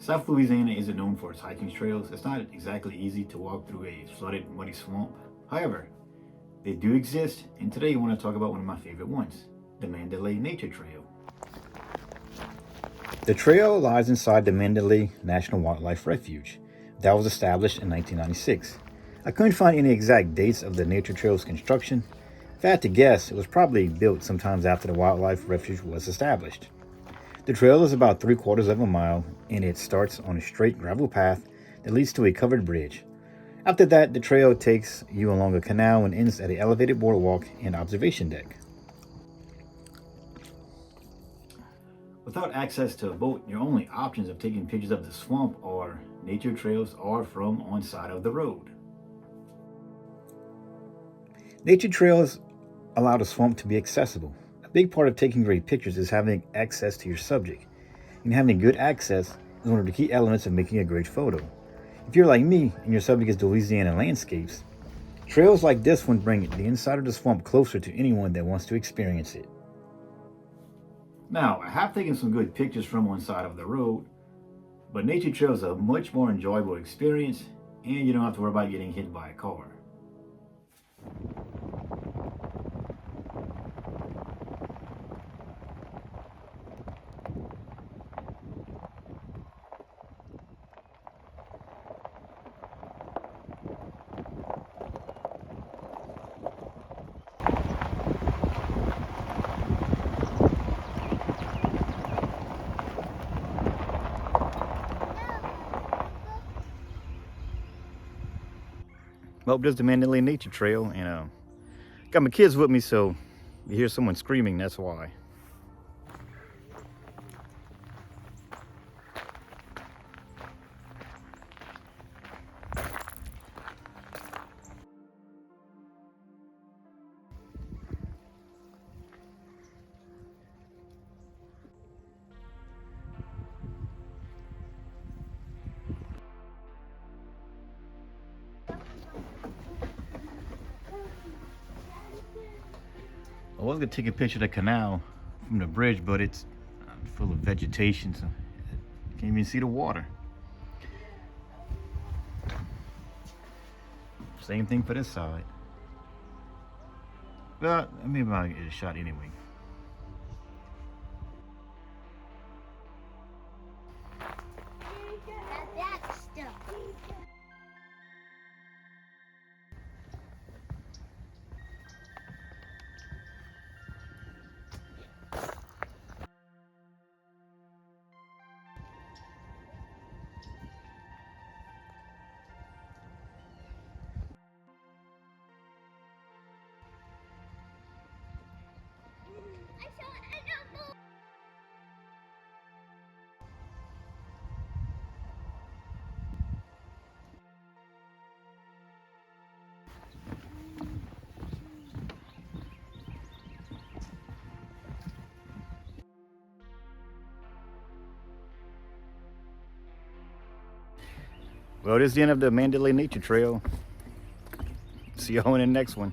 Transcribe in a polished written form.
South Louisiana isn't known for its hiking trails. It's not exactly easy to walk through a flooded, muddy swamp. However, they do exist, and today I want to talk about one of my favorite ones, the Mandalay Nature Trail. The trail lies inside the Mandalay National Wildlife Refuge that was established in 1996. I couldn't find any exact dates of the nature trail's construction. If I had to guess, it was probably built sometimes after the wildlife refuge was established. The trail is about 3/4 of a mile, and it starts on a straight gravel path that leads to a covered bridge. After that, the trail takes you along a canal and ends at an elevated boardwalk and observation deck. Without access to a boat, your only options of taking pictures of the swamp or nature trails are from on side of the road. Nature trails allow the swamp to be accessible. A big part of taking great pictures is having access to your subject. And having good access is one of the key elements of making a great photo. If you're like me and your subject is Louisiana landscapes, trails like this one bring the inside of the swamp closer to anyone that wants to experience it. Now, I have taken some good pictures from one side of the road, but nature trails are a much more enjoyable experience, and you don't have to worry about getting hit by a car. Well, there's the Mandalay Nature Trail, and got my kids with me, so you hear someone screaming, that's why. I was gonna take a picture of the canal from the bridge, but it's full of vegetation, so you can't even see the water. Same thing for this side. But maybe I'll get a shot anyway. Well, this is the end of the Mandalay Nature Trail. See y'all in the next one.